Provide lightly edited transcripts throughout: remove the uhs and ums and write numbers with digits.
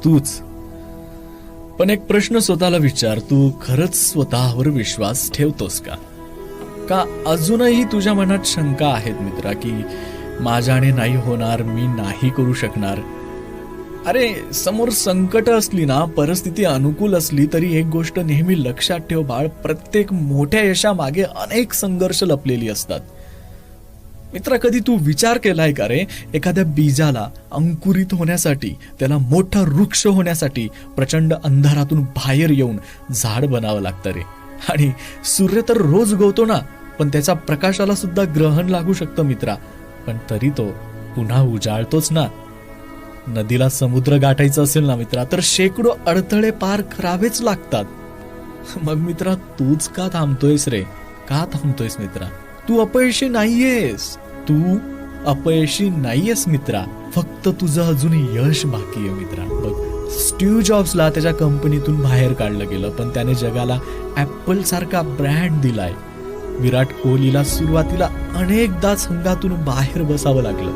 तूच. पण एक प्रश्न स्वतःला विचार, तू खरंच स्वतःवर विश्वास ठेवतोस का? का अजूनही तुझ्या मनात शंका आहेत मित्रा, की माझ्याने नाही होणार, मी नाही करू शकणार? अरे समोर संकट असली ना, परिस्थिती अनुकूल असली तरी एक गोष्ट नेहमी लक्षात ठेव बाळ, प्रत्येक मोठ्या यशामागे अनेक संघर्ष लपलेली असतात. मित्रा, कधी तू विचार केलाय का रे, एखाद्या बीजाला अंकुरित होण्यासाठी, त्याला मोठा वृक्ष होण्यासाठी प्रचंड अंधारातून बाहेर येऊन झाड बनावं लागतं रे. आणि सूर्य तर रोज उगवतो ना, पण त्याच्या प्रकाशाला सुद्धा ग्रहण लागू शकतं मित्रा, पण तरी तो पुन्हा उजाळतोच ना. नदीला समुद्र गाठायचं असेल ना मित्रा, तर शेकडो अडथळे पार करावेच लागतात. मग मित्रा, तूच का थांबतोयस रे? का थांबतोयस मित्रा? तू अपयशी नाहीयेस, तू अपयशी नाहीयेस मित्रा, फक्त तुझं अजून यश बाकी आहे मित्रा. बघ, स्टीव्ह जॉब्सला त्याच्या कंपनीतून बाहेर काढलं गेलं, पण त्याने जगाला ऍपल सारखा ब्रँड दिलाय. विराट कोहलीला सुरुवातीला अनेकदा संघातून बाहेर बसावं लागलं,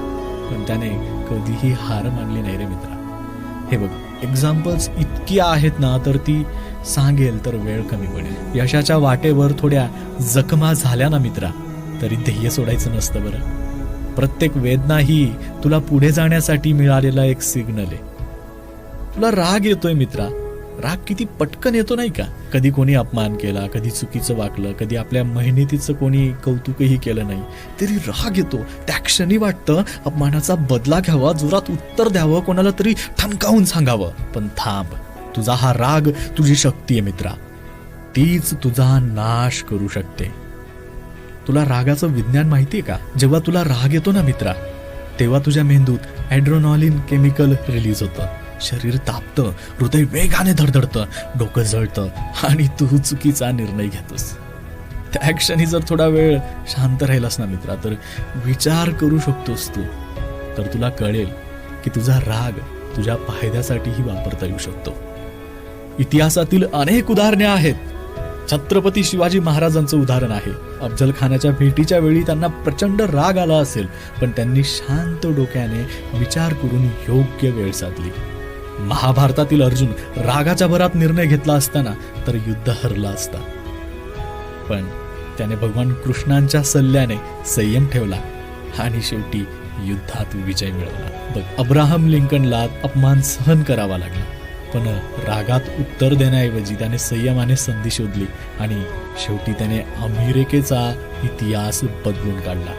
पण त्याने कधीही हार मानली नाही रे मित्रा. हे बघ, एक्झाम्पल्स इतकी आहेत ना, तर ती सांगेल तर वेळ कमी पडेल. यशाच्या वाटेवर थोड्या जखमा झाल्या ना मित्रा, तरी ध्येय सोडायचं नसतं बरं. प्रत्येक वेदना ही तुला पुढे जाण्यासाठी मिळालेला एक सिग्नल आहे. तुला राग येतोय मित्रा, राग किती पटकन येतो नाही का? कधी कोणी अपमान केला, कधी चुकीचं वागलं, कधी आपल्या मेहनतीचं कोणी कौतुकही केलं नाही, तरी राग येतो. त्या क्षणी वाटतं अपमानाचा बदला घ्यावा, जोरात उत्तर द्यावं, कोणाला तरी ठणकावून सांगावं. पण थांब, तुझा हा राग तुझी शक्ती आहे मित्रा, तीच तुझा नाश करू शकते. तुला रागाचं विज्ञान माहितीये का? जेव्हा तुला राग येतो ना मित्रा, तेव्हा तुझ्या मेंदूत ॲड्रेनालिन केमिकल रिलीज होतं, शरीर तापतं, हृदय वेगाने धडधडतं, डोकं जळतं आणि तू चुकीचा निर्णय घेतोस. त्या क्षणी जर थोडा वेळ शांत राहिलास ना मित्रा, तर विचार करू शकतोस तू, तर तुला कळेल की तुझा राग तुझ्या फायद्यासाठीही वापरता येऊ शकतो. इतिहासातील अनेक उदाहरणे आहेत. छत्रपती शिवाजी महाराजांचं उदाहरण आहे. अफजल खानाच्या भेटीच्या वेळी त्यांना प्रचंड राग आला असेल, पण त्यांनी शांत डोक्याने विचार करून योग्य वेळ साधली. महाभारतातील अर्जुन रागाच्या भरात निर्णय घेतला असताना तर युद्ध हरला असता, पण त्याने भगवान कृष्णांच्या सल्ल्याने संयम ठेवला आणि शेवटी युद्धात विजय मिळवला. बघ, अब्राहम लिंकनला अपमान सहन करावा लागला, पण रागात उत्तर देण्याऐवजी त्याने संयमाने संधी शोधली आणि शेवटी त्याने अमेरिकेचा इतिहास बदलून काढला.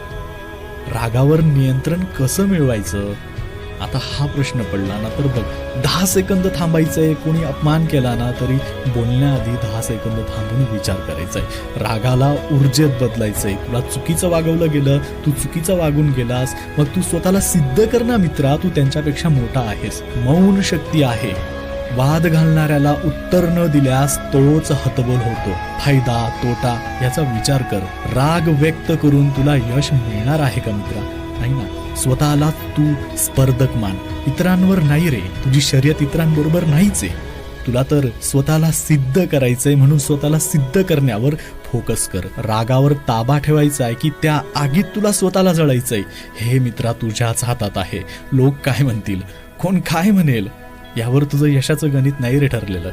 रागावर नियंत्रण कसं मिळवायचं, आता हा प्रश्न पडला ना, तर बघ, 10 सेकंद थांबायचंय. कोणी अपमान केला ना, तरी बोलण्याआधी 10 सेकंद थांबून विचार करायचाय. रागाला ऊर्जेत बदलायचंय. तुला चुकीचं वागवलं गेलं, तू चुकीचं वागून गेलास, मग तू स्वतःला सिद्ध कर ना मित्रा, तू त्यांच्यापेक्षा मोठा आहेस. मौन शक्ती आहे. वाद घालणाऱ्याला उत्तर न दिल्यास तोच हतबल होतो. फायदा तोटा याचा विचार कर. राग व्यक्त करून तुला यश मिळणार आहे का मित्रा? नाही ना. स्वतःला तू स्पर्धक मान, इतरांवर नाही रे. तुझी शर्यत इतरांबरोबर नाहीच आहे. तुला तर स्वतःला सिद्ध करायचंय, म्हणून स्वतःला सिद्ध करण्यावर फोकस कर. रागावर ताबा ठेवायचा आहे की त्या आगीत तुला स्वतःला जळायचंय, हे मित्रा तुझ्याच हातात आहे. लोक काय म्हणतील, कोण काय म्हणेल, यावर तुझं यशाचं गणित नाही रे ठरलेलं.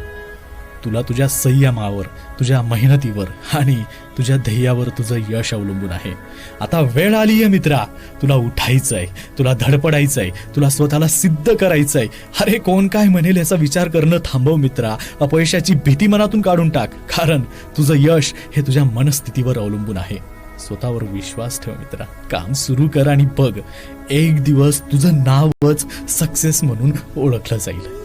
तुला तुझ्या संयमावर, तुझ्या मेहनतीवर आणि तुझ्या ध्येयावर तुझं यश अवलंबून आहे. आता वेळ आली आहे मित्रा, तुला उठायचंय, तुला धडपडायचंय, तुला स्वतःला सिद्ध करायचंय. अरे कोण काय म्हणेल याचा विचार करणं थांबव मित्रा. अपयशाची भीती मनातून काढून टाक, कारण तुझं यश हे तुझ्या मनस्थितीवर अवलंबून आहे. स्वतःवर विश्वास ठेव मित्रा. काम सुरू कर आणि बघ, एक दिवस तुझं नावच सक्सेस म्हणून ओळखलं जाईल.